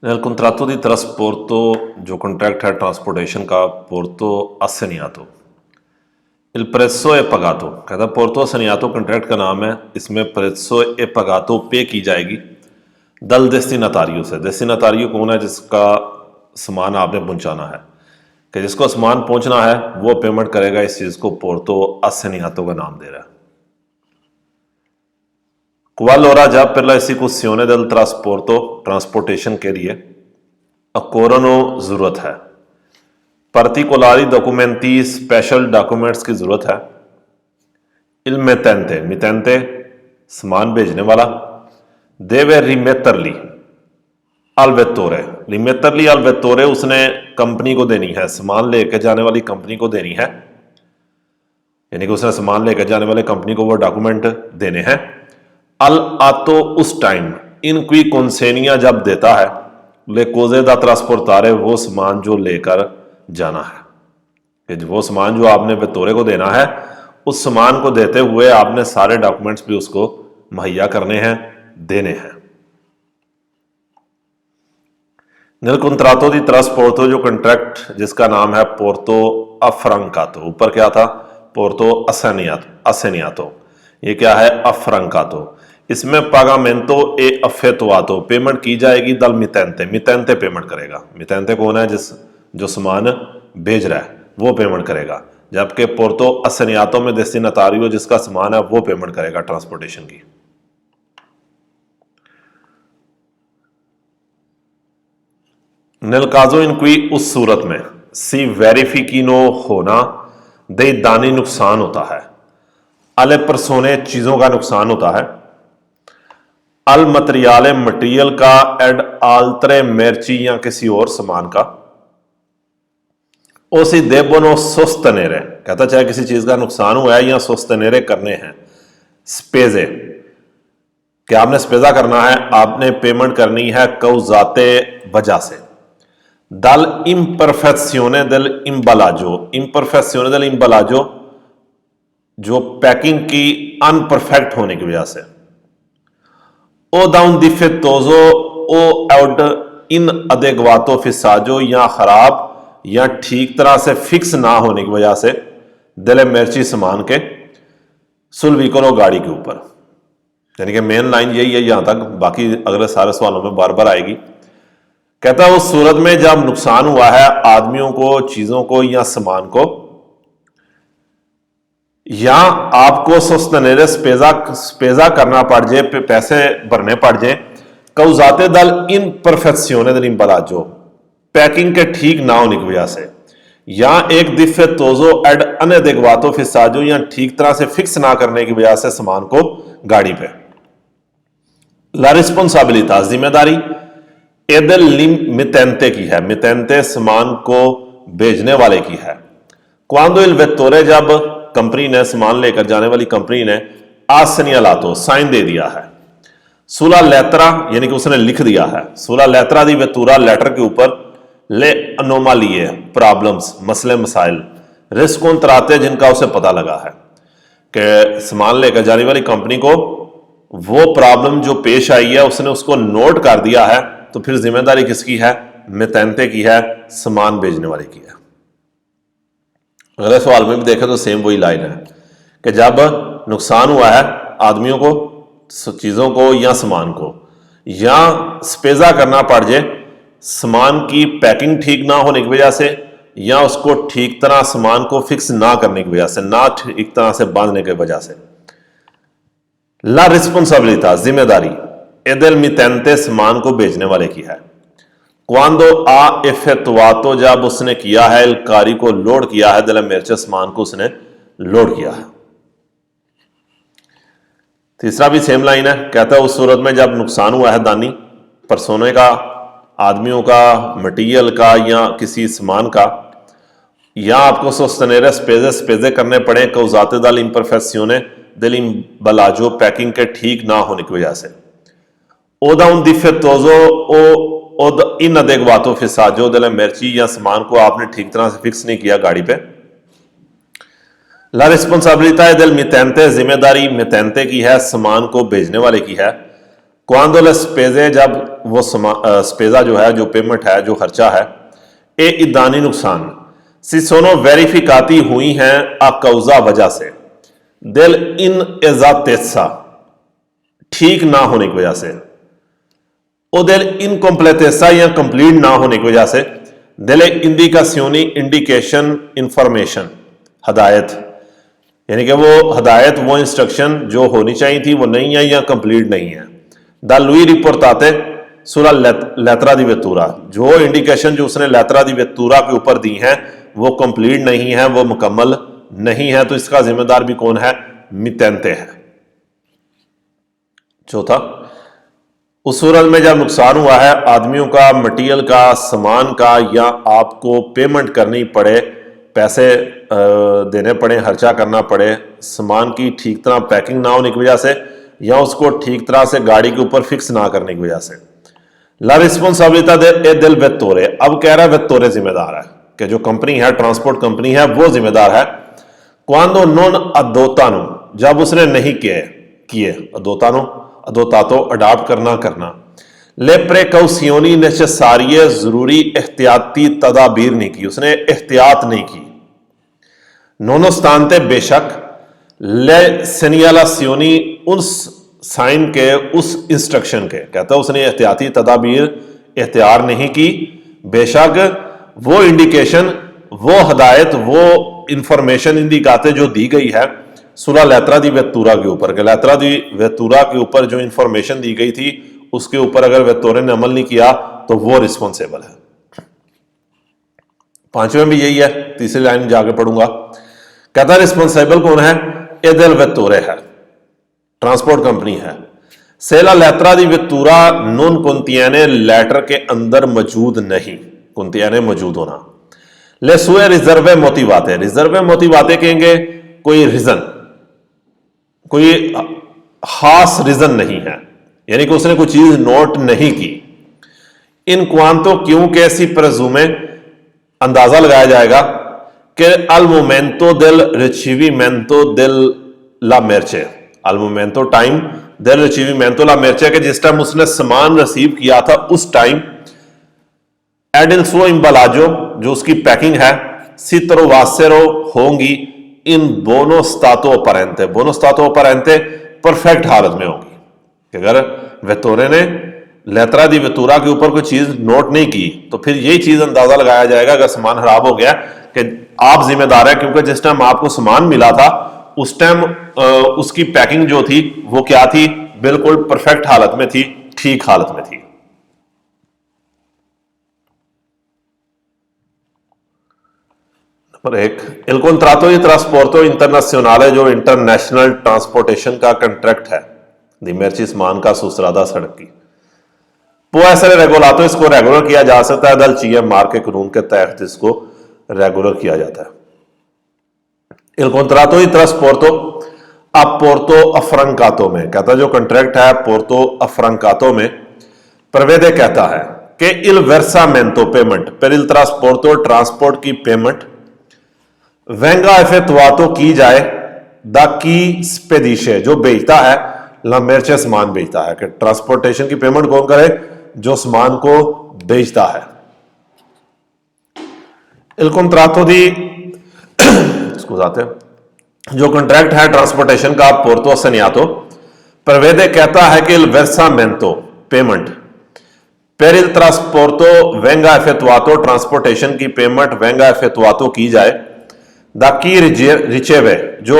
Nel contratto di trasporto, जो contract है transportation का, Porto assegnato, il prezzo è pagato, कहता पोर्तो assegnato कॉन्ट्रैक्ट का नाम है। इसमें prezzo è pagato पे की जाएगी दल destinatario से। destinatario कौन है? जिसका सामान आपने पहुंचाना है, कि जिसको सामान पहुंचना है वो पेमेंट करेगा। इस चीज को पोर्तो assegnato का नाम दे रहा है। Qual ora già per la esecuzione del trasporto, transportation के लिए अकोरनो जरूरत है, particolari documenti, स्पेशल डॉक्यूमेंट्स की जरूरत है। il mittente, मितेंते सामान भेजने वाला, deve rimetterli al vettore, rimetterli al vettore उसने कंपनी को देनी है, सामान लेकर जाने वाली कंपनी को देनी है, यानी कि उसने सामान लेकर जाने वाले कंपनी को वो डॉक्यूमेंट देने हैं। अल आतो उस टाइम, इन क्वी कॉन्सेनिया जब देता है, ले कोजे दा ट्रांसपोर्टारे वो सामान जो लेकर जाना है, कि वो सामान जो आपने वेतोरे को देना है, उस सामान को देते हुए आपने सारे डॉक्यूमेंट्स भी उसको मुहैया करने हैं, देने हैं। नल कॉन्ट्रातो दी ट्रांसपोर्टो, जो कॉन्ट्रैक्ट जिसका नाम है पोर्तो अफ्रांकातो, ऊपर क्या था? पोर्तो असेनियातो, ये क्या है? अफ्रांकातो। इसमें पागामेंटो ए अफेतुआतो, पेमेंट की जाएगी दल मितेंते, मितेंते पेमेंट करेगा। मितेंते कौन है? जो सामान भेज रहा है वो पेमेंट करेगा, जबकि पोर्तो असेनियातो में डेस्टिनेटारियो जिसका सामान है वो पेमेंट करेगा ट्रांसपोर्टेशन की। नल काजो इनक्वी, उस सूरत में, सी वेरिफिकिनो होना, दे दानी नुकसान होता है, अले परसोने चीजों का नुकसान होता है, अल मटेरियाले मटेरियल का, एड आल्तरे मेर्ची या किसी और सामान का, ओसी देबोनो सोस्तनेरे, कहता चाहे किसी चीज का नुकसान हुआ है या सोस्तनेरे करने हैं। स्पेजे, कि आपने स्पेजा करना है, आपने पेमेंट करनी है कौजाते वजह से। दल इम्परफेक्शियोने del इम्बलाजो, इम्परफेक्शियोने del इम्बलाजो जो पैकिंग की अनपरफेक्ट होने की वजह से। ओ दाउन डिफेक्टोजो ओ आउट इन अदेग्वातो फिसाजो, या खराब या ठीक तरह से फिक्स ना होने की वजह से, दिले मिर्ची सामान के सुलविकरो गाड़ी के ऊपर। यानी कि मेन लाइन यही है यहां तक, बाकी अगले सारे सवालों में बार बार आएगी। कहता है उस सूरत में जब नुकसान हुआ है आदमियों को, चीजों को या सामान को, या आपको सोस्तनेरे स्पेजा करना पड़ जाए, पैसे भरने पड़ जाए, कौजाते दल इन परफेक्शियोने दल इम्बलाजो, पैकिंग के ठीक ना होने की वजह से, या एक दिफे तोजो एड अनदेग्वातो फिसाजो, या ठीक तरह से फिक्स ना करने की वजह से सामान को गाड़ी पे। ला रिस्पॉन्सिबिलिटा, जिम्मेदारी, एदल मितेंते की है, मितेंते सामान को भेजने वाले की है। क्वांदो इल वेत्तोरे, जब कंपनी ने, सामान लेकर जाने वाली कंपनी ने, आसनियालातो साइन दे दिया है। सुला लेत्रा, यानी कि उसने लिख दिया है, सुला लेत्रा दी वेतूरा, लेटर के ऊपर, ले अनोमालिए प्रॉब्लम्स, मसले मसाइल, रिस्क तराते जिनका उसे पता लगा है, कि सामान लेकर जाने वाली कंपनी को वो प्रॉब्लम जो पेश आई है उसने उसको नोट कर दिया है, तो फिर जिम्मेदारी किसकी है? मितेंते की है, सामान भेजने वाले की है। अगले सवाल में भी देखें तो सेम वही लाइन है, कि जब नुकसान हुआ है आदमियों को, चीजों को या सामान को, या स्पेजा करना पड़ जाए सामान की पैकिंग ठीक ना होने की वजह से, या उसको ठीक तरह सामान को फिक्स ना करने की वजह से, ना ठीक तरह से बांधने की वजह से। ला रिस्पॉन्सिबिलिटा, जिम्मेदारी, एदल मितेंते सामान को भेजने वाले की है। क्वांदो आ इफेक्टुआतो, जब उसने किया है, कारी को लोड किया है, दल मिर्चे सामान को उसने लोड किया है। तीसरा भी सेम लाइन है, कहता है उस सूरत में जब नुकसान हुआ है दानी, परसोने का, आदमियों का, मटीरियल का या किसी सामान का, या आपको सोस्तनेरे स्पेजे करने पड़े कौजाते दल इम्परफेक्शियोने del इम्बलाजो, पैकिंग के ठीक ना होने की वजह से। ओदा उन डिफेक्टोजो ओ इन अदेग्वातो फिसाजो दल मिर्ची, या सामान को आपने ठीक तरह से फिक्स नहीं किया गाड़ी पे। ला रिस्पॉन्सिबिलिटा दल मितेंते, जिम्मेदारी मितेंते की है, सामान को भेजने वाले की है। क्वांदो ले स्पेजे, जब वो स्पेजा जो है, जो पेमेंट है, जो खर्चा है, ए इदानी नुकसान सी सोनो वेरिफिकाती हुई हैं आ कौजा वजह से, दिल इन एजातेसा ठीक ना होने की वजह से, ओ दिल इनकम्प्लेटेसा या कंप्लीट ना होने की वजह से, दिल इंडिकासियोनी इंडिकेशन इंफॉर्मेशन हदायत, यानी कि वो हदायत, वो इंस्ट्रक्शन जो होनी चाहिए थी वो नहीं है या कंप्लीट नहीं है। द लुई रिपोर्टाते सुला लेत्रा दी वेतूरा, जो इंडिकेशन जो उसने लेत्रा दी वेतूरा के ऊपर दी हैं वो कंप्लीट नहीं है, वो मुकम्मल नहीं है, तो इसका जिम्मेदार भी कौन है? मितेंते है। चौथा, उस सूरत में जब नुकसान हुआ है आदमियों का, मटेरियल का, सामान का, या आपको पेमेंट करनी पड़े, पैसे देने पड़े, खर्चा करना पड़े, सामान की ठीक तरह पैकिंग ना होने की वजह से, या उसको ठीक तरह से गाड़ी के ऊपर फिक्स ना करने की वजह से, ला रिस्पॉन्सिबिलिटा दे दिल वेत्तोरे, अब कह रहा है वेत्तोरे जिम्मेदार है, कि जो कंपनी है, ट्रांसपोर्ट कंपनी है, वो जिम्मेदार है। क्वांदो नॉन अदोतानो, जब उसने नहीं किए अदोतातो अडाप्ट करना ले प्रेकॉसियोनी नेसेसारिये, जरूरी एहतियाती तदाबीर नहीं की, उसने एहतियात नहीं की। नोनोस्तानते, बेशक, ले सेनियालासियोनी, उस साइन के, उस इंस्ट्रक्शन के, कहता है उसने एहतियाती तदाबीर एहतियार नहीं की, बेशक वो इंडिकेशन, वो हदायत, वो इंफॉर्मेशन इंडिकाते जो दी गई है सुला लेत्रा दी वेतूरा के ऊपर, कि लेत्रा दी वेतूरा के ऊपर जो इंफॉर्मेशन दी गई थी उसके ऊपर अगर वेतोरे ने अमल नहीं किया तो वो रिस्पॉन्सिबल है। पांचवें भी यही है, तीसरी लाइन जाके पढ़ूंगा, कहता रिस्पॉन्सिबल कौन है? एदल वेतोरे है, ट्रांसपोर्ट कंपनी है। सेला लेत्रा दी वेतूरा नॉन कुंतियाने, लेटर के अंदर मौजूद नहीं, कुंतियाने मौजूद होना। ले सुए रिजर्वे मोटिवाते, रिजर्वे मोटिवाते कहेंगे कोई रीजन, कोई खास रीजन नहीं है, यानी कि उसने कोई चीज नोट नहीं की। इन क्वांतो, क्यों कैसी प्रजूमे, अंदाजा लगाया जाएगा कि अल मोमेंटो दिल रिसीविमेंटो दिल ला मेर्चे, अल मोमेंटो टाइम दिल रिसीविमेंटो ला मेर्चे, कि जिस टाइम उसने सामान रिसीव किया था उस टाइम एडिल सो इम्बलाजो, जो उसकी पैकिंग है, सितरो वासेरो होंगी, इन बोनो स्तातो अपरेंते, बोनो स्तातो अपरेंते परफेक्ट हालत में होगी। अगर वेतोरे ने लेत्रा दी वेतूरा के ऊपर कोई चीज नोट नहीं की तो फिर यही चीज अंदाजा लगाया जाएगा अगर सामान खराब हो गया कि आप जिम्मेदार है, क्योंकि जिस टाइम आपको सामान मिला था उस टाइम उसकी पैकिंग जो थी वो क्या थी? बिल्कुल परफेक्ट हालत में थी, ठीक हालत में थी। नंबर 1, इल contrato di trasporto internazionale, जो इंटरनेशनल ट्रांसपोर्टेशन का कंट्रैक्ट है, दी मेर्ची मान का सुसरादा सड़क की, वो ऐसे रेगुलातो, इसको रेगुलर किया जा सकता है, दल चाहिए मार के कानून के तहत इसको रेगुलर किया जाता है। इल contrato di trasporto a Porto Afrancato में, कहता है जो कंट्रैक्ट है पोर्तो अफ्रांकातो में, प्रवेदे कहता है कि इल वर्सामेंटो पेमेंट पर इल ट्रांसपोर्टो, ट्रांसपोर्ट की पेमेंट वेंगा इफेक्टुआतो की जाए, दा की स्पेदिशे, जो बेचता है, ला मेर्चे सामान बेचता है, कि ट्रांसपोर्टेशन की पेमेंट कौन करे? जो सामान को बेचता है। इल contrato दी स्कूजाते, जो कॉन्ट्रैक्ट है ट्रांसपोर्टेशन का पोर्तो सनियातो, प्रवेदे कहता है कि इल वर्सामेंटो पेमेंट पर इल ट्रांसपोर्टो वेंगा इफेक्टुआतो, ट्रांसपोर्टेशन की पेमेंट वेंगा इफेक्टुआतो की जाए, दा की रिचेवे, जो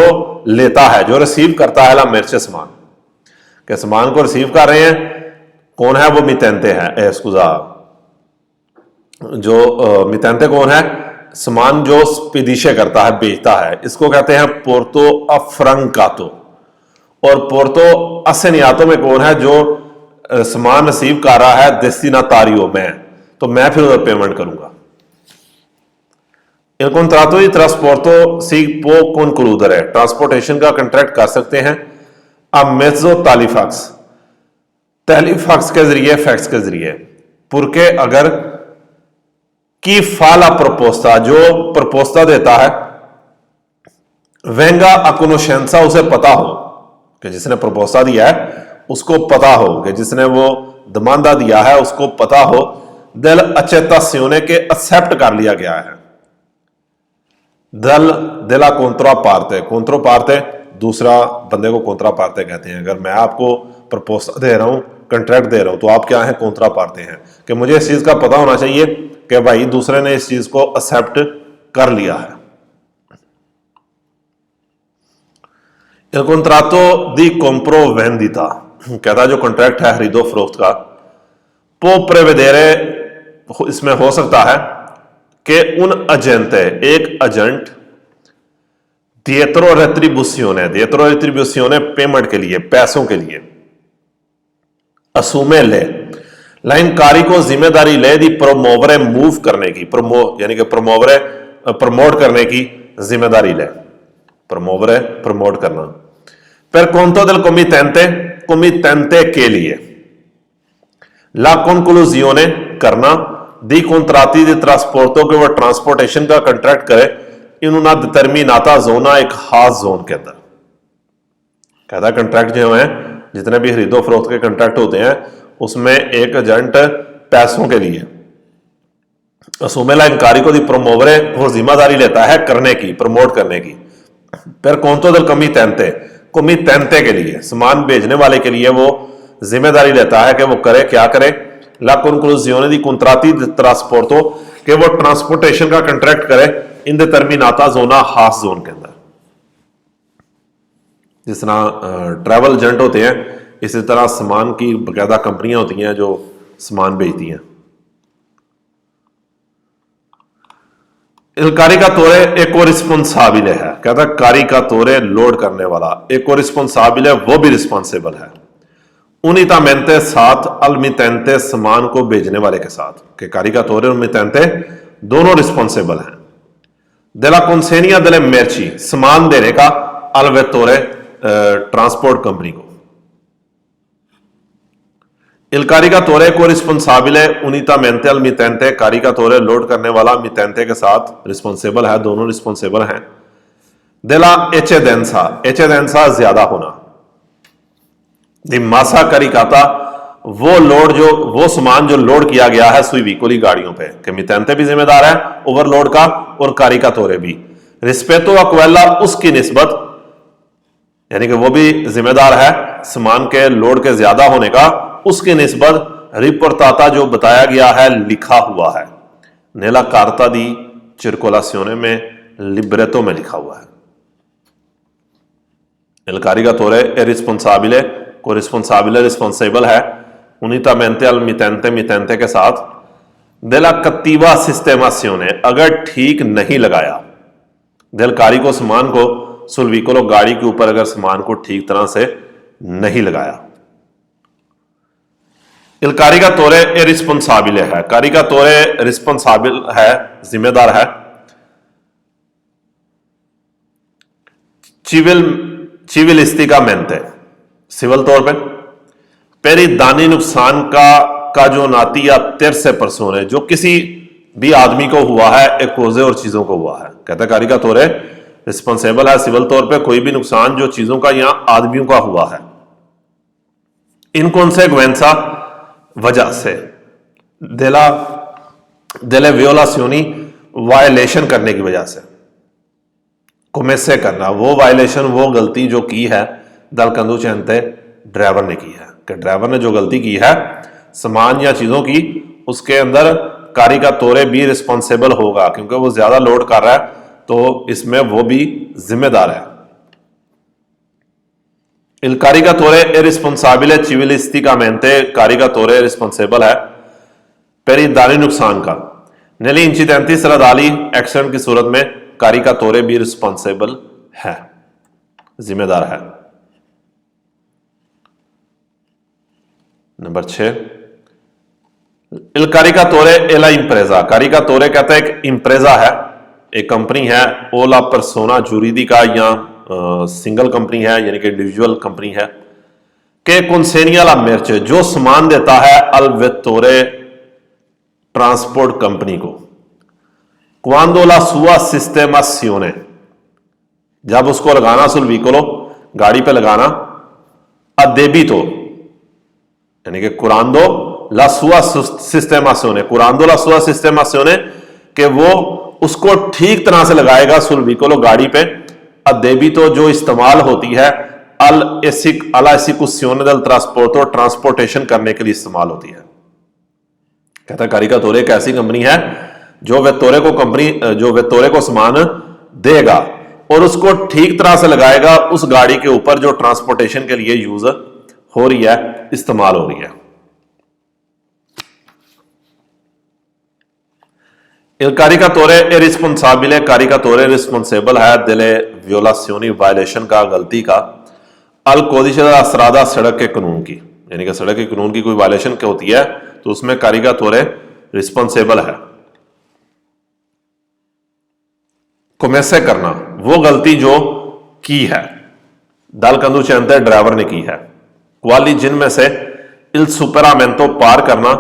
लेता है, जो रिसीव करता है, ला मेर्चे सामान, के सामान को रिसीव कर रहे हैं, कौन है? वो मितेंते हैं, एक्सक्यूजा, जो मितेंते कौन है? सामान जो स्पेदिशे करता है, बेचता है, इसको कहते हैं पोर्तो अफ्रांकातो। और पोर्तो असेनियातो में कौन है? जो सामान रिसीव कर रहा है, डेस्टिनातारियो में, तो मैं फिर उधर पेमेंट करूंगा। Il contratto di trasporto si può concludere, transportation का कंट्रैक्ट कर सकते हैं a mezzo talifax, टेलीफैक्स के जरिए, फैक्स के जरिए, पुरके अगर की फाला प्रपोस्ता, जो प्रपोस्ता देता है, वेंगा अकोनोशेंसा, उसे पता हो कि जिसने प्रपोस्ता दिया है उसको पता हो, कि जिसने वो दमांदा दिया है उसको पता हो, del accettazione के एक्सेप्ट कर लिया गया है। दल della controparte, controparte दूसरा बंदे को कॉन्ट्रापार्टे कहते हैं। अगर मैं आपको प्रपोजल दे रहा हूं, कंट्रैक्ट दे रहा हूं, तो आप क्या हैं? कॉन्ट्रापार्टे हैं, कि मुझे इस चीज का पता होना चाहिए कि भाई दूसरे ने इस चीज को एक्सेप्ट कर लिया है। Il contratto di compravendita कहता है जो कॉन्ट्रैक्ट है खरीदो फरोख्त का, può prevedere, इसमें हो सकता है कि उन एजेंटे, एक एजेंट dietro retribuzione पेमेंट के लिए, पैसों के लिए, assume ले, लाइनकारी को जिम्मेदारी ले दी प्रोमोवरे मूव करने की, यानी कि प्रोमोवरे प्रमोट करने की जिम्मेदारी ले, प्रोमोवरे प्रमोट करना। पर conto del committente के लिए, la conclusione करना, दी contratti di trasporto के वो ट्रांसपोर्टेशन का कंट्रैक्ट करे, इन una determinata zona, एक खास जोन के अंदर। कहता है कंट्रैक्ट जो है, जितने भी खरीदो फरोख्त के कंट्रैक्ट होते हैं, उसमें एक एजेंट पैसों के लिए असुमेला इनकारी को दी प्रोमोवरे वो जिम्मेदारी लेता है करने की, प्रमोट करने की। फिर conto del committente के लिए, सामान भेजने वाले के लिए वो जिम्मेदारी लेता है कि वो करे, क्या करे? ला conclusione di contratti di trasporto कि वो ट्रांसपोर्टेशन का कंट्रैक्ट करे इन determinata zona, खास जोन के अंदर। जिस तरह ट्रैवल एजेंट होते हैं, इसी तरह सामान की बकायदा कंपनियां होती हैं जो सामान भेजती हैं। कारिकातोरे एको रिस्पॉन्साबिले है, कहता है कारिकातोरे लोड करने वाला, एको रिस्पॉन्साबिले वो भी रिस्पॉन्सिबल है, उनितामेंटे साथ, अलमितेंटे सामान को भेजने वाले के साथ, कि कारिकातोरे और मितेंटे दोनों रिस्पॉन्सिबल हैं। देला कॉन्सेनिया देले मेर्ची, सामान देने का, अलवेतोरे ट्रांसपोर्ट कंपनी को। Il caricatore को रिस्पॉन्साबिले उनितामेंटे al मितेंटे, कारिकातोरे लोड करने वाला मितेंटे के साथ रिस्पॉन्सिबल है, दोनों रिस्पॉन्सिबल हैं। देला एचेडेंसा ज्यादा होना, दी मासा कारिकाता वो लोड, जो वो सामान जो लोड किया गया है सुई व्हीकल गाड़ियों पे, कि मितेंटे भी जिम्मेदार है ओवरलोड का और कारिकातोरे भी। रिस्पेतो अक्वेला उसकी निस्बत, यानी कि वो भी जिम्मेदार है सामान के लोड के ज्यादा होने का, उसकी निस्बत रिपोर्टाता जो बताया गया है, लिखा हुआ है। नेला कार्ता दी circolazione में, लिब्रेटो में लिखा हुआ है। Il caricatore è responsabile, को रिस्पॉन्सिबल है, unitamente al मितेंटे के साथ, della cattiva sistemazione अगर ठीक नहीं लगाया, del carico सामान को, sul veicolo गाड़ी के ऊपर अगर सामान को ठीक तरह से नहीं लगाया। Il caricatore è responsabile है, caricatore रिस्पॉन्साबिल है, जिम्मेदार है। civilisticamente, सिविल तौर पे, पेरी दानी नुकसान का जो नाती या तिर से परसों है, जो किसी भी आदमी को हुआ है, एक कोजे और चीजों को हुआ है। कहता है कारिकातोरे रिस्पॉन्सिबल है सिविल तौर पे, कोई भी नुकसान जो चीजों का या आदमियों का हुआ है, इन कॉन्सेक्वेंसा वजह से, देले वियोलासियोनी वायलेशन करने की वजह से, कोमेसे करना, वो वायलेशन, वो गलती जो की है, दल कंदुचेंते ड्राइवर ने की है, कि ड्राइवर ने जो गलती की है सामान या चीजों की, उसके अंदर कारिकातोरे भी रिस्पॉन्सिबल होगा, क्योंकि वो ज्यादा लोड कर रहा है, तो इसमें वो भी जिम्मेदार है। Il caricatore è responsabile civilisticamente, caricatore responsible है per i danni नुकसान का। negli incidenti stradali, एक्सीडेंट की सूरत में कारिकातोरे भी रिस्पॉन्सिबल है, जिम्मेदार है। Number 6, Il caricatore è la impresa, कारिकातोरे कहता है एक इम्प्रेजा है, एक कंपनी है, ओला परसोना जुरिडिका या सिंगल कंपनी है, यानी कि इंडिविजुअल कंपनी है, के कॉन्सेनिया ला मेर्चे जो सामान देता है अलवेतोरे ट्रांसपोर्ट कंपनी को, क्वांडो ला सुआ सिस्टेमासियोने जब उसको लगाना सुल व्हीकलो गाड़ी पे लगाना, अदेबितो यानी कि कुरांदो ला सुआ सिस्टेमासियोने, कुरांदो ला सुआ सिस्टेमासियोने, कि वो उसको ठीक तरह से लगाएगा सुल व्हीकलो गाड़ी पे, अदेबितो जो इस्तेमाल होती है अला एसिकुसियोने del ट्रांसपोर्टो, ट्रांसपोर्टेशन करने के लिए इस्तेमाल होती है। कहता है कारिकातोरे एक ऐसी कंपनी है जो वेत्तोरे को सामान देगा और उसको ठीक तरह से लगाएगा उस गाड़ी के ऊपर जो ट्रांसपोर्टेशन के लिए यूज हो रही है, इस्तेमाल हो रही है। Il caricatore è responsabile, caricatore responsable है delle violazioni वायलेशन का, गलती का, अल कोदिशे della strada सड़क के कानून की, यानी कि सड़क के कानून की कोई वायलेशन क्या होती है तो उसमें caricatore रिस्पॉन्सिबल है। कोमेसे करना, वो गलती जो की है, दल कंदुचेंते ड्राइवर ने की है, क्वाली जिनमें से इल सुपरामेंतो पार करना,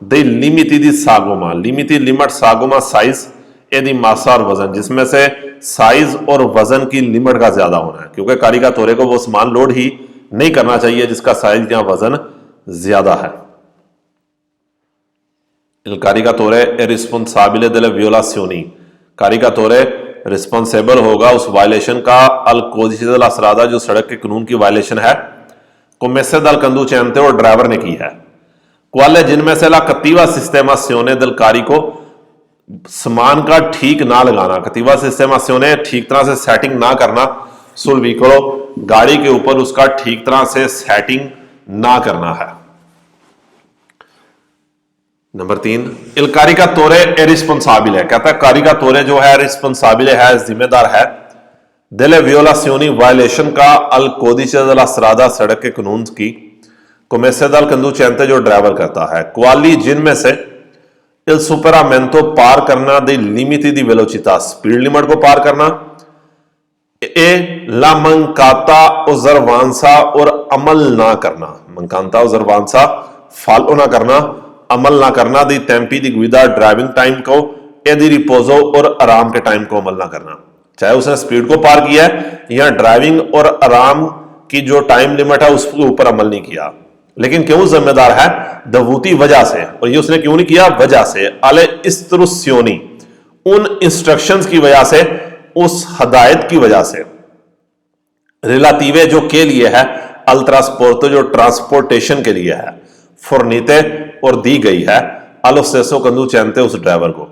दे लिमिटी दी सागोमा, लिमिटी लिमिट सागोमा साइज एदी मासा और वजन, जिसमें से साइज और वजन की लिमिट का ज्यादा होना है, क्योंकि कारिकातोरे को वो सामान लोड ही नहीं करना चाहिए जिसका साइज या वजन ज्यादा है। Il caricatore è responsabile delle violazioni, कारिकातोरे responsible होगा उस वायलेशन का, अल कोदिशे della strada जो सड़क के कानून की वायलेशन है, कोमेसे दल कंदुचेंते और ड्राइवर ने की है, क्वाले जिनमें से ला कत्तीवा सिस्टेमासियोने del carico, सामान का ठीक ना लगाना, कत्तीवा सिस्टेमासियोने ठीक तरह से सेटिंग ना करना, सुल व्हीकलो गाड़ी के ऊपर उसका ठीक तरह से सेटिंग ना करना है। नंबर 3, इल कारिकातोरे ए रिस्पॉन्साबिल है, कहता है कारिकातोरे जो है रिस्पॉन्साबिल है, जिम्मेदार है, डेले वियोलासियोनी वायलेशन का, अल कोदिशे della strada सड़क के कानून की, कोमेसे दल कंदुचेंते जो ड्राइवर करता है, क्वाली जिनमें से इल सुपरामेंतो पार करना, दे लिमिटी दी वेलोचिता स्पीड लिमिट को पार करना, ए ला मंकाता ओजरवांसा और अमल ना करना, मंकाता ओजरवांसा फॉलो ना करना, अमल ना करना, दी टेम्पी दी गुइदा ड्राइविंग टाइम को, एदी रिपोजो और आराम के टाइम को अमल ना करना, चाहे उसने स्पीड को पार किया है या ड्राइविंग और आराम की जो टाइम लिमिट है उसके ऊपर अमल नहीं किया, लेकिन क्यों जिम्मेदार है, दवूती वजह से, और ये उसने क्यों नहीं किया, वजह से, अले इस्त्रुस्योनी, उन इंस्ट्रक्शंस की वजह से, उस हदायत की वजह से, रिलातीवे जो के लिए है, अल ट्रांसपोर्टो जो ट्रांसपोर्टेशन के लिए है, फॉर्नीते और दी गई है, अलो सेसो कंदुचेंते उस ड्राइवर को,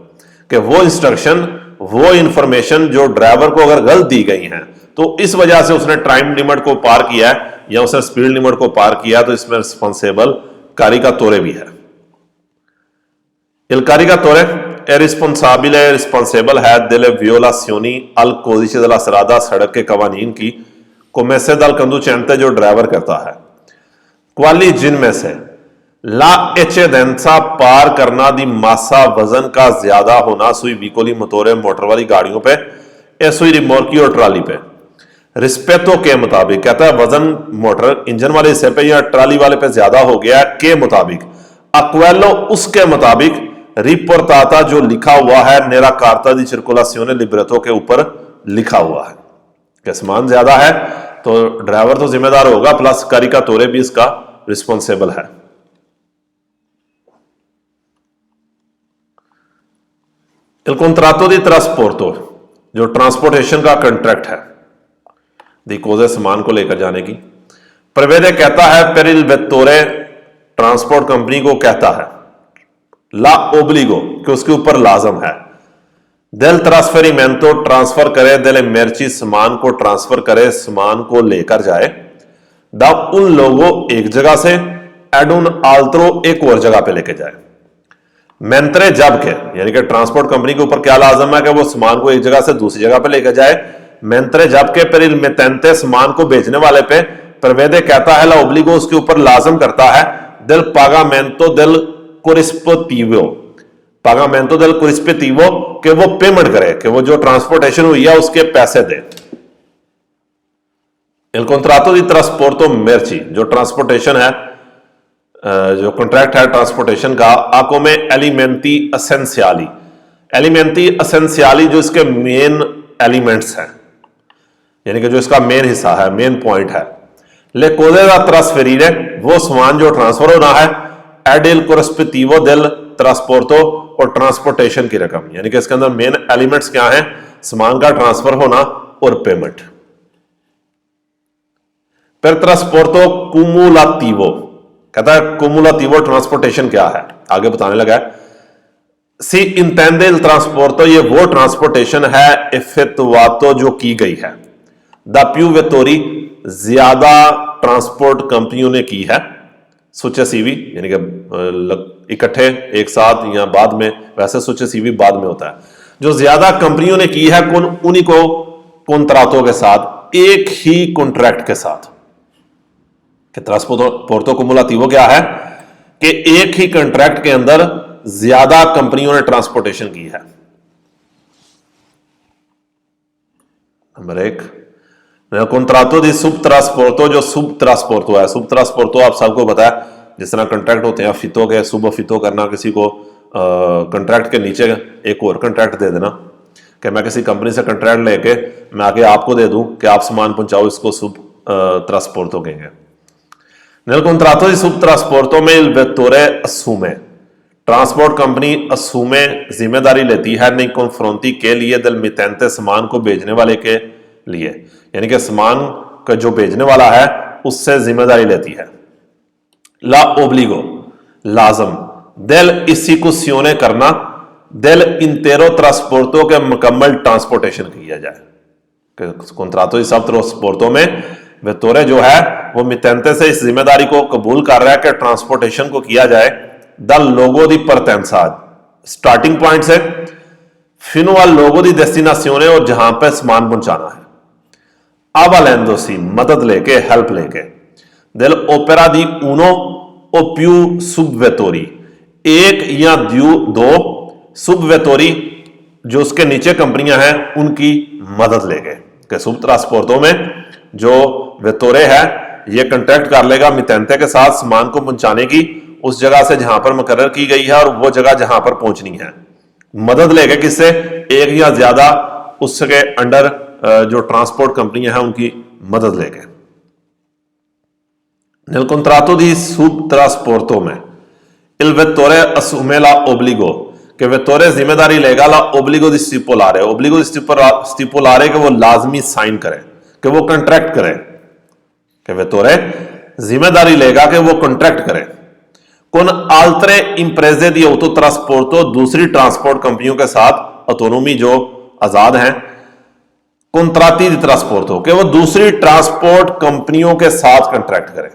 कि वो इंस्ट्रक्शन, वो इंफॉर्मेशन जो ड्राइवर को अगर गलत दी गई है तो इस वजह से उसने टाइम लिमिट को पार किया है या उसने स्पीड लिमिट को पार किया, तो इसमें रिस्पॉन्सिबल कारिकातोरे भी है। इल कारिकातोरे ए रिस्पॉन्साबिले, रिस्पॉन्सिबल है, delle violazioni al codice della strada सड़क के कवानीन की, कोमेसे दल कंदुचेंते जो ड्राइवर करता है, क्वाली जिनमें से ला एचेडेंसा पार करना, दी मासा वजन का ज्यादा होना, सुई विकोली मोटोरे मोटर वाली गाड़ियों पे, ए सुई रिमोर्की और ट्राली पे, रिस्पेतो के मुताबिक, कहता है वजन मोटर इंजन वाले हिस्से पे या ट्राली वाले पे ज्यादा हो गया के मुताबिक, अक्वेलो उसके मुताबिक, रिपोर्टाता जो लिखा हुआ है, नेरा कार्ता दी सर्कुलासियोने लिब्रेतो के ऊपर लिखा हुआ है कि सामान ज्यादा है तो ड्राइवर तो जिम्मेदार होगा, प्लस कारिकातोरे भी इसका रिस्पॉन्सिबल है। Il contratto di trasporto जो ट्रांसपोर्टेशन का कॉन्ट्रैक्ट है, दी कोजे सामान को लेकर जाने की, प्रवेदे कहता है पेरिल वेत्तोरे ट्रांसपोर्ट कंपनी को कहता है, ला ओब्लिगो कि उसके ऊपर लाजम है, देल ट्रांसफेरिमेंटो ट्रांसफर करे, देले मेर्ची सामान को ट्रांसफर करे, सामान को लेकर जाए, दा उन लोगों एक जगह से एडुन आल्त्रो एक और जगह पे लेके जाए, मेंत्रे जब के, यानी कि ट्रांसपोर्ट कंपनी के ऊपर क्या लाजम है कि वो सामान को एक जगह से दूसरी जगह पे लेकर जाए, मेंत्रे जब के पेरिल मेतेंते सामान को बेचने वाले पे, प्रवेदे कहता है ला ओब्लिगो उसके ऊपर लाजम करता है, del pagamento del corrispettivo, pagamento del corrispettivo कि वो पेमेंट करे, कि वो जो ट्रांसपोर्टेशन हुई है उसके पैसे दे। Il contratto di trasporto merci जो ट्रांसपोर्टेशन है, जो कॉन्ट्रैक्ट है ट्रांसपोर्टेशन का, आको में एलिमेंटी असेंशियली, एलिमेंटी असेंशियली जो इसके मेन एलिमेंट्स हैं, यानी कि जो इसका मेन हिस्सा है, मेन पॉइंट है, Le cose da trasferire, वो सामान जो ट्रांसफर होना है, ed il corrispettivo del trasporto और ट्रांसपोर्टेशन की रकम, यानी कि इसके अंदर मेन एलिमेंट्स क्या हैं, सामान का ट्रांसफर होना और पेमेंट। फिर ट्रांसपोर्टो कुमुलातिवो, कहता है कुमुलातिवो ट्रांसपोर्टेशन क्या है, आगे बताने लगा है। सी इंटेंडे इल ट्रांसपोर्टो, ये वो ट्रांसपोर्टेशन है इफेक्टुआतो जो की गई है, द पिù vettori, ज्यादा ट्रांसपोर्ट कंपनियों ने की है, सुccessivi यानी कि इकट्ठे एक साथ या बाद में, वैसे successivi बाद में होता है, जो ज्यादा कंपनियों ने की है उन्हीं को कॉन्ट्रातों के साथ, एक ही कॉन्ट्रैक्ट के साथ। कि ट्रांसपोर्टो कुमुलातिवो क्या है कि एक ही कॉन्ट्रैक्ट के अंदर ज्यादा कंपनियों ने ट्रांसपोर्टेशन की है। नंबर 1 कॉन्ट्रातो दी सुब ट्रांसपोर्टो, जो सुब ट्रांसपोर्टो है, सुब ट्रांसपोर्टो आप सबको पता है, जिस तरह कॉन्ट्रैक्ट होते हैं फितो के, सुब फितो करना, किसी को कॉन्ट्रैक्ट के नीचे एक और कॉन्ट्रैक्ट दे देना, कि मैं किसी कंपनी से कॉन्ट्रैक्ट लेके मैं आगे आपको दे दूं कि आप सामान पहुंचाओ, इसको सुब ट्रांसपोर्टो कहेंगे। Nel contratto di subtrasporto में il vettore assume, transport company assume जिम्मेदारी लेती है nei confronti के लिए del mittente, सामान को भेजने वाले के लिए, यानी कि सामान का जो भेजने वाला है उससे जिम्मेदारी लेती है। ला ओब्लिगो, लाजम, del esecuzione करना, del intero trasporto के मुकम्मल ट्रांसपोर्टेशन किया जाए। कॉन्ट्रातो di subtrasporto में वेतोरे जो है वो मिटेंटे से इस जिम्मेदारी को कबूल कर रहा है कि ट्रांसपोर्टेशन को किया जाए द लोगो दी परतेंसा, स्टार्टिंग पॉइंट से फिनो al लोगो दी डेस्टिनेशने, और जहां पे सामान पहुंचाना है। अब अलेंदोसी, मदद लेके, हेल्प लेके, del ओपेरा दी उनो o più subvettori, एक या दो सुबवेतोरी जो उसके नीचे कंपनियां हैं उनकी मदद लेके, कि सुब ट्रांसपोर्टो में जो वेतोरे है ये कॉन्ट्रैक्ट कर लेगा मितेंते के साथ सामान को पहुंचाने की उस जगह से जहां पर मुकर्रर की गई है और वो जगह जहां पर पहुंचनी है, मदद लेके किससे, एक या ज्यादा उसके अंडर जो ट्रांसपोर्ट कंपनियां हैं उनकी मदद लेके। Nel contratto di subtrasporto में il vettore assume la obbligo, कि वेतोरे जिम्मेदारी लेगा ला ओब्लिगो दी स्टिपुलारे, ओब्लिगो दी स्टिपुलारे के वो लाजमी साइन करे, कि वो कॉन्ट्रैक्ट करे, कि वेतोरे जिम्मेदारी लेगा कि वो कॉन्ट्रैक्ट करे con altre imprese di autotrasporto, दूसरी ट्रांसपोर्ट कंपनियों के साथ, ऑटोनोमी जो आजाद हैं, कॉन्ट्राती दी ट्रांसपोर्टो, कि वो दूसरी ट्रांसपोर्ट कंपनियों के साथ कॉन्ट्रैक्ट करे।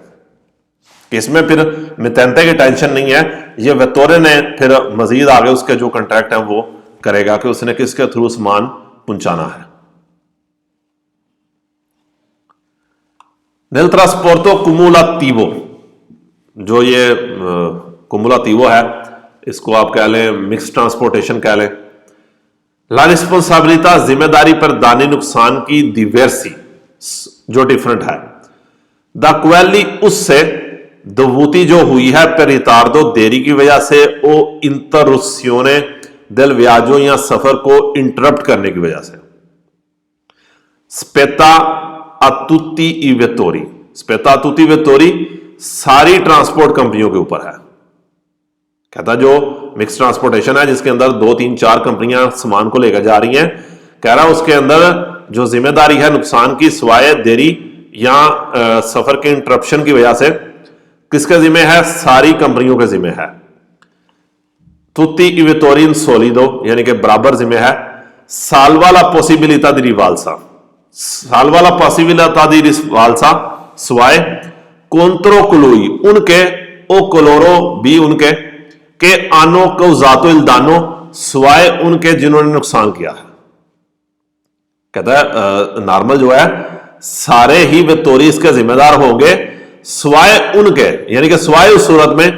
इसमें फिर मितेंते की टेंशन नहीं है, ये वेतोरे ने फिर मजीद आगे उसके जो कॉन्ट्रैक्ट हैं वो करेगा कि उसने किसके थ्रू सामान पहुंचाना है। Nel trasporto cumulativo, जो ये कुमुलातिवो है, इसको आप कह लें मिक्स ट्रांसपोर्टेशन कह लें। ला रिस्पॉन्सिबिलिटा, जिम्मेदारी पर दानी नुकसान की, दिवर्सी जो डिफरेंट है, द क्वेली उससे, दोवूती जो हुई है, पर रितार्दो देरी की वजह से, ओ इंटररुसियोने del वियाजो या सफर को इंटरप्ट करने की वजह से। स्पेता अतुति ई वेतोरी, स्पेता अतुति वेतोरी सारी ट्रांसपोर्ट कंपनियों के ऊपर है। कहता जो मिक्स ट्रांसपोर्टेशन है जिसके अंदर 2 3 4 कंपनियां सामान को लेकर जा रही हैं, कह रहा उसके अंदर जो जिम्मेदारी है नुकसान की, सिवाय देरी या सफर के इंटरप्शन की वजह से, किसके जिम्मे है, सारी कंपनियों के जिम्मे है। तुति इवेतोरिन सोलिडो, यानी कि बराबर जिम्मे है। सालवा ला पॉसिबिलिटा दी रिवाल्सा, सालवा ला पॉसिबिलिटा दी रिवाल्सा, सिवाय कोंत्रो कुलोई उनके, ओ कोलोरो भी उनके, के आनो कौजातो इल्दानो, सिवाय उनके जिन्होंने नुकसान किया है। कहता है नॉर्मल जो है सारे ही वेतोरी इसके जिम्मेदार होंगे, सिवाय उनके, यानी कि सिवाय उस सूरत में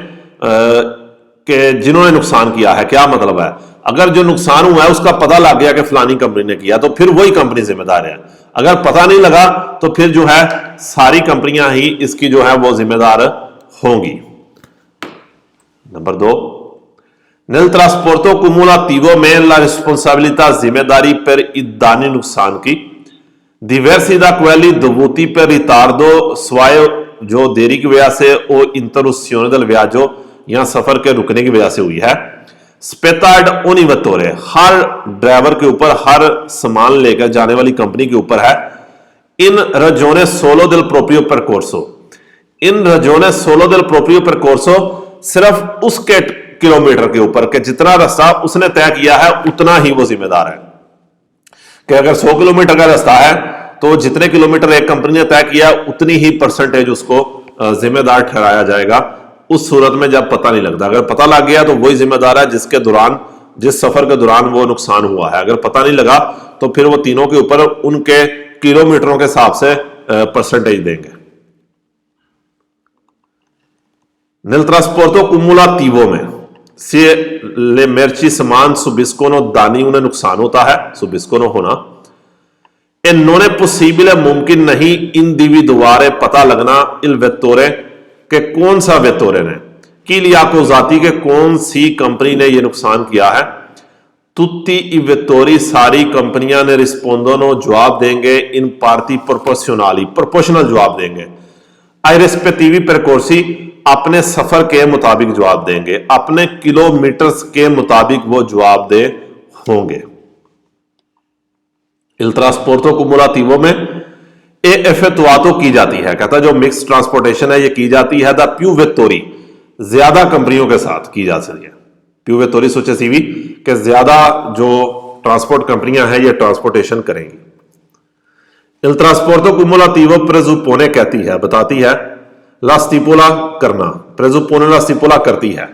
कि जिन्होंने नुकसान किया है। क्या मतलब है, अगर जो नुकसान हुआ है उसका पता लग गया कि फलानी कंपनी ने किया तो फिर वही कंपनी जिम्मेदार है, अगर पता नहीं लगा तो फिर जो है सारी कंपनियां ही इसकी जो है वो जिम्मेदार होंगी। नंबर 2, nel trasporto cumulativo में ला रिस्पॉन्सिबिलिटा, जिम्मेदारी पर इदानी नुकसान की, diversidad quelli dovuti per ritardo स्वाय जो देरी की वजह से o interruzione del viaggio यहां सफर के रुकने की वजह से हुई है। स्पेतार्ड ogni vettore हर ड्राइवर के ऊपर, हर सामान लेकर जाने वाली कंपनी के ऊपर है। इन ragione solo del proprio percorso, इन ragione solo del proprio percorso सिर्फ उसके किलोमीटर के ऊपर के जितना रास्ता उसने तय किया है उतना ही वो जिम्मेदार है। कि अगर 100 किलोमीटर का रास्ता है तो जितने किलोमीटर एक कंपनी ने तय किया उतनी ही परसेंटेज उसको जिम्मेदार ठहराया जाएगा। उस सूरत में जब पता नहीं लगता, अगर पता लग गया तो वही जिम्मेदार है जिसके दौरान, जिस सफर के दौरान वो नुकसान हुआ है। अगर पता नहीं लगा तो फिर वो तीनों के ऊपर उनके किलोमीटरों के हिसाब से परसेंटेज देंगे। Nel trasporto cumulativo में से ले merci समान subiscono दानी उन्हें नुकसान होता है, subiscono होना। ए non è possibile मुमकिन नहीं इंडिविडुआरे पता लगना il vettore के कौन सा वेतोरे ने कि लिया को जाती के कौन सी कंपनी ने यह नुकसान किया है। तुत्ती i vettori सारी कंपनियां ने रिस्पोंडोनो जवाब देंगे इन पार्टी प्रोपोर्शनली, प्रोपोर्शनल जवाब देंगे। आई रिस्पेक्टिवी परकोर्सी अपने सफर के मुताबिक जवाब देंगे, अपने किलोमीटर्स के मुताबिक वो जवाब दे होंगे। इल ट्रांसपोर्टो cumulativo में ए effettuato की जाती है, कहता है जो मिक्स ट्रांसपोर्टेशन है ये की जाती है द più vettori, ज्यादा कंपनियों के साथ की जा सकती है। più vettori successivi के ज्यादा जो ट्रांसपोर्ट कंपनियां हैं ये ट्रांसपोर्टेशन करेंगी। इल ट्रांसपोर्टो cumulativo presuppone कहती है, बताती है ला स्टिपुला करना, प्रेजुपोने ला स्टिपुला करती है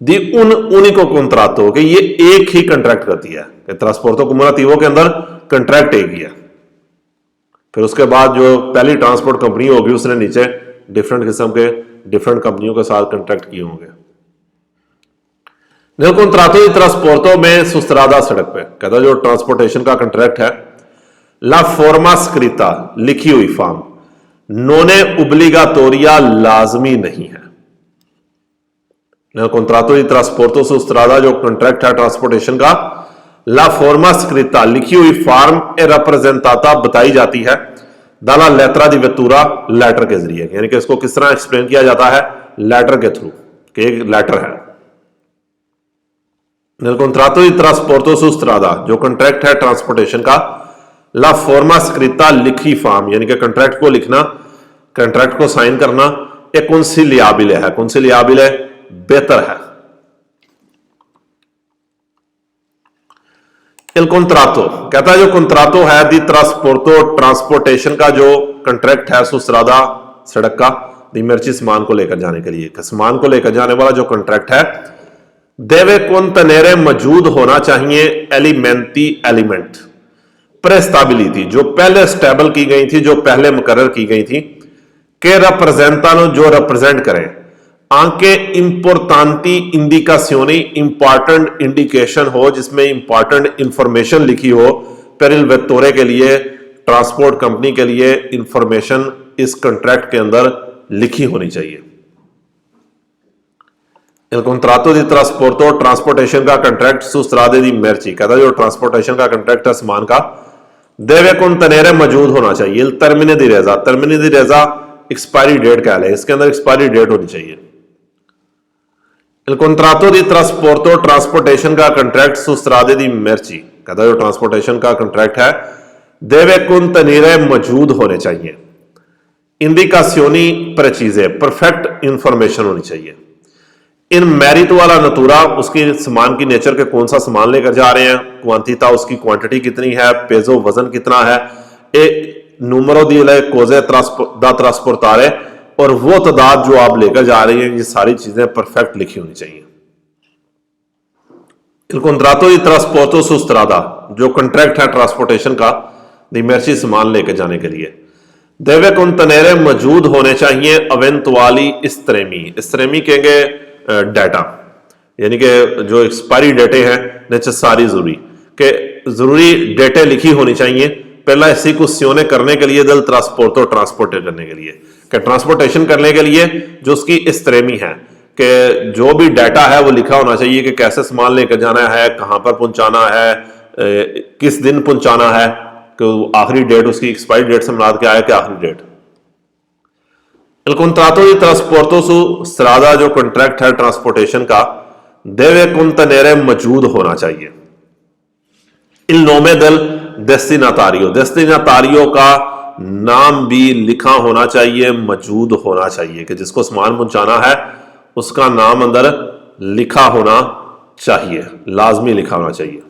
दी उन उनिको कॉन्ट्राक्टो कि ये एक ही कंट्रैक्ट करती है कि ट्रांसपोर्टो cumulativo के अंदर कंट्रैक्ट एक ही है। फिर उसके बाद जो पहली ट्रांसपोर्ट कंपनी होगी उसने नीचे डिफरेंट किस्म के डिफरेंट कंपनियों के साथ कंट्रैक्ट किए होंगे। nel contratto di trasporto में सुस्त्रादा सड़क पे कहता जो ट्रांसपोर्टेशन का कंट्रैक्ट है ला फॉर्मा स्क्रिता लिखी हुई फॉर्म नोने उब्लिगाटोरिया लाजमी नहीं है। कॉन्ट्राटो दी ट्रांसपोर्टो सुस्त्रादा जो कंट्रैक्ट है ट्रांसपोर्टेशन का ला फॉर्मा स्क्रिता लिखी हुई फॉर्म ए रिप्रेजेंटाता बताई जाती है दाला लेटरा दी वेतुरा लेटर के जरिए, यानी कि इसको किस तरह एक्सप्लेन किया जाता है लेटर के थ्रू कि एक लेटर है। nel contratto di trasporto su strada जो कंट्रैक्ट है ट्रांसपोर्टेशन का ला फॉर्मा स्क्रिता लिखी फॉर्म यानी कि कंट्रैक्ट को लिखना, कंट्रैक्ट को साइन करना एक कंसिलियाबिले है, कंसिलियाबिले बेहतर है। इल कॉन्ट्राटो कहता है जो कॉन्ट्राटो है दी ट्रांसपोर्टो ट्रांसपोर्टेशन का जो कंट्रैक्ट है सुस्त्रादा सड़क का दी मिर्ची सामान को लेकर जाने के लिए, सामान को लेकर जाने वाला जो कंट्रैक्ट है देवे contenere मौजूद होना चाहिए एलिमेंटी एलिमेंट प्रेस्टेबिलिटी जो पहले स्टेबल की गई थी, जो पहले मुकर्रर की गई थी के रिप्रेजेंटानो जो रिप्रेजेंट करें आंके इंपोर्टेंटी इंडिकासियोनी इंपॉर्टेंट इंडिकेशन हो जिसमें इंपॉर्टेंट इंफॉर्मेशन लिखी हो पर इल वेक्टोरे के लिए, ट्रांसपोर्ट कंपनी के लिए इंफॉर्मेशन इस कंट्रैक्ट के अंदर लिखी होनी चाहिए। इल कॉन्ट्राटो दी ट्रांसपोर्टो ट्रांसपोर्टेशन का कंट्रैक्ट सुस्त्रादे दी मेर्ची कहता है जो ट्रांसपोर्टेशन का कंट्रैक्ट है सामान का देवे कंटेनर मौजूद होना चाहिए। इल टर्मिने दी रेजा, टर्मिने दी रेजा एक्सपायरी डेट क्या है, इसके अंदर एक्सपायरी डेट होनी चाहिए। इल कॉन्ट्राटो दी ट्रांसपोर्टो ट्रांसपोर्टेशन का कंट्रैक्ट सुस्त्रादे दी मेर्ची कहता है जो ट्रांसपोर्टेशन का कंट्रैक्ट है देवे कंटेनर मौजूद होने चाहिए। इंडिकासियोनी प्रेचिजे परफेक्ट इंफॉर्मेशन होनी चाहिए। इन मैरिट वाला नतूरा उसकी सामान की नेचर के कौन सा सामान लेकर जा रहे हैं, क्वांटिटा उसकी क्वांटिटी कितनी है, पेजो वजन कितना है, ए नूमरो दी ले कोजे दा ट्रांसपोर्टारे और वो तादाद जो आप लेकर जा रहे हैं ये सारी चीजें परफेक्ट लिखी होनी चाहिए। इल कॉन्ट्राटो दी ट्रांसपोर्टो सुस्त्रादा जो कंट्रैक्ट है ट्रांसपोर्टेशन का दी मेर्ची सामान लेकर जाने के लिए देवे कंटेनर मौजूद होने चाहिए अवेंतुआली इस्त्रेमी कहेंगे डाटा यानी कि जो एक्सपायरी डेटे हैं नेसेसरी जरूरी के जरूरी डेटे लिखी होनी चाहिए पहला इसी को सियोने करने के लिए दल ट्रांसपोर्टो ट्रांसपोर्ट करने के लिए कि ट्रांसपोर्टेशन करने के लिए जो उसकी इस्त्रेमी है कि जो भी डाटा है वो लिखा होना चाहिए कि कैसे सामान लेकर जाना है, कहां पर पहुंचाना है, किस दिन पहुंचाना है, कि आखिरी डेट उसकी एक्सपायरी डेट से मुराद क्या है कि आखिरी date. Il contratto di trasporto su strada जो कॉन्ट्रैक्ट है ट्रांसपोर्टेशन का deve contenere मौजूद होना चाहिए। Il nome del destinatario, destinatario का नाम भी लिखा होना चाहिए, मौजूद होना चाहिए, कि जिसको सामान पहुंचाना है उसका नाम अंदर लिखा होना चाहिए, लाजमी लिखा होना चाहिए।